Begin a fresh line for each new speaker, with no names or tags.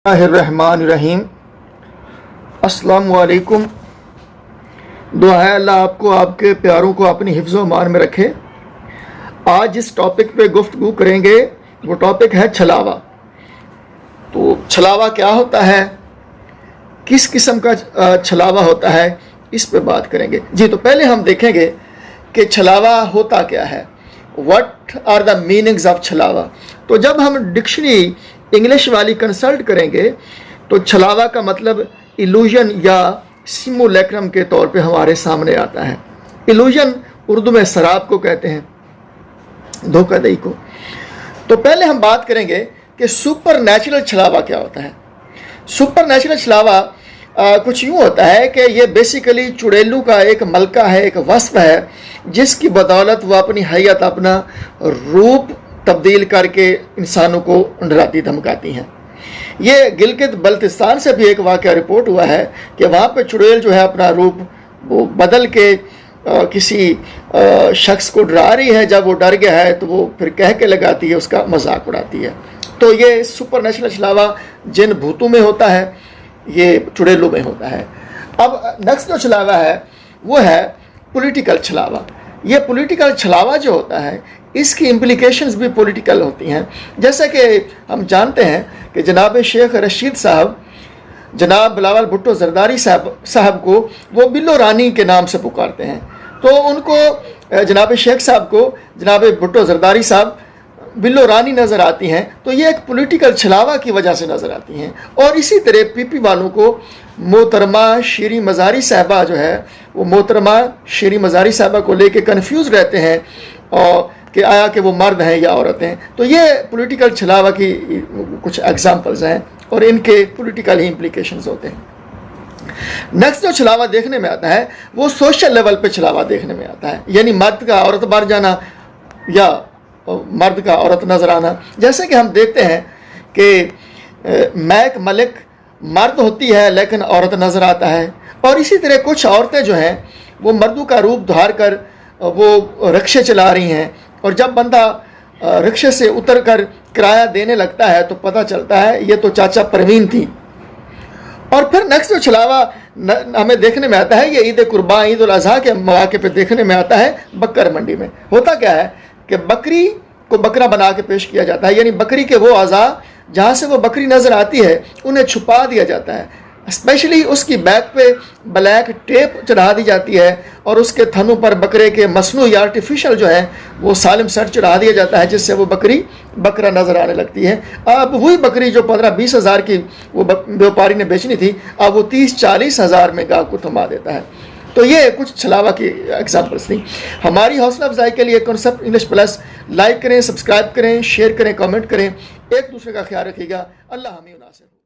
الرحمن الرحیم۔ السلام علیکم۔ دعا ہے اللہ آپ کو، آپ کے پیاروں کو اپنی حفظ و امان میں رکھے۔ آج جس ٹاپک پہ گفتگو کریں گے وہ ٹاپک ہے چھلاوا۔ تو چھلاوا کیا ہوتا ہے، کس قسم کا چھلاوا ہوتا ہے، اس پہ بات کریں گے۔ جی تو پہلے ہم دیکھیں گے کہ چھلاوا ہوتا کیا ہے، what are the meanings of چھلاوا۔ تو جب ہم ڈکشنری انگلش والی کنسلٹ کریں گے تو چھلاوا کا مطلب ایلوژن یا سیمولیکرم کے طور پہ ہمارے سامنے آتا ہے۔ ایلوژن اردو میں سراب کو کہتے ہیں، دھوکہ دہی کو۔ تو پہلے ہم بات کریں گے کہ سپر نیچرل چھلاوا کیا ہوتا ہے۔ سپر نیچرل چھلاوا کچھ یوں ہوتا ہے کہ یہ بیسیکلی چڑیلوں کا ایک ملکہ ہے، ایک وصف ہے جس کی بدولت وہ اپنی حیت، اپنا روپ تبدیل کر کے انسانوں کو ڈراتی دھمکاتی ہیں۔ یہ گلگت بلتستان سے بھی ایک واقعہ رپورٹ ہوا ہے کہ وہاں پہ چڑیل جو ہے اپنا روپ وہ بدل کے کسی شخص کو ڈرا رہی ہے۔ جب وہ ڈر گیا ہے تو وہ پھر کہہ کے لگاتی ہے، اس کا مذاق اڑاتی ہے۔ تو یہ سپر نیچرل چھلاوا جن بھوتوں میں ہوتا ہے، یہ چڑیلوں میں ہوتا ہے۔ اب نیکسٹ جو چھلاوا ہے وہ ہے پولیٹیکل چھلاوا۔ یہ پولیٹیکل چھلاوا جو ہوتا ہے اس کی امپلیکیشنز بھی پولیٹیکل ہوتی ہیں۔ جیسا کہ ہم جانتے ہیں کہ جناب شیخ رشید صاحب جناب بلاول بھٹو زرداری صاحب کو وہ بلو رانی کے نام سے پکارتے ہیں۔ تو ان کو جناب شیخ صاحب کو جناب بھٹو زرداری صاحب بلو رانی نظر آتی ہیں، تو یہ ایک پولیٹیکل چھلاوا کی وجہ سے نظر آتی ہیں۔ اور اسی طرح پی پی والوں کو محترمہ شیریں مزاری صاحبہ جو ہے وہ محترمہ شیریں مزاری صاحبہ کو لے کے کنفیوز رہتے ہیں اور کہ آیا کہ وہ مرد ہیں یا عورت ہیں۔ تو یہ پولیٹیکل چھلاوا کی کچھ ایگزامپلز ہیں اور ان کے پولیٹیکل ہی امپلیکیشنز ہوتے ہیں۔ نیکسٹ جو چھلاوا دیکھنے میں آتا ہے وہ سوشل لیول پہ چھلاوا دیکھنے میں آتا ہے، یعنی مرد کا عورت بار جانا یا مرد کا عورت نظر آنا۔ جیسے کہ ہم دیکھتے ہیں کہ میک ملک مرد ہوتی ہے لیکن عورت نظر آتا ہے، اور اسی طرح کچھ عورتیں جو ہیں وہ مردوں کا روپ دھار کر وہ رکشے چلا رہی ہیں، اور جب بندہ رکشے سے اتر کر کرایہ دینے لگتا ہے تو پتہ چلتا ہے یہ تو چاچا پروین تھی۔ اور پھر نیکسٹ جو چھلاوا ہمیں دیکھنے میں آتا ہے یہ عید قربان، عید الاضحیٰ کے مواقع پہ دیکھنے میں آتا ہے۔ بکر منڈی میں ہوتا کیا ہے کہ بکری کو بکرا بنا کے پیش کیا جاتا ہے، یعنی بکری کے وہ اعضاء جہاں سے وہ بکری نظر آتی ہے انہیں چھپا دیا جاتا ہے۔ اسپیشلی اس کی بیک پہ بلیک ٹیپ چڑھا دی جاتی ہے اور اس کے تھنوں پر بکرے کے مصنوعی آرٹیفیشل جو ہے وہ سالم سر چڑھا دیا جاتا ہے، جس سے وہ بکری بکرا نظر آنے لگتی ہے۔ اب وہی بکری جو 15-20 ہزار کی وہ بیوپاری نے بیچنی تھی، اب وہ 30-40 ہزار میں گاہک کو تھما دیتا ہے۔ تو یہ کچھ چھلاوا کی ایگزامپلس تھیں۔ ہماری حوصلہ افزائی کے لیے کنسپٹ انگلش پلس لائک کریں، سبسکرائب کریں، شیئر کریں، کامنٹ کریں۔ ایک دوسرے کا خیال رکھیے گا۔ اللہ حامی و ناصر۔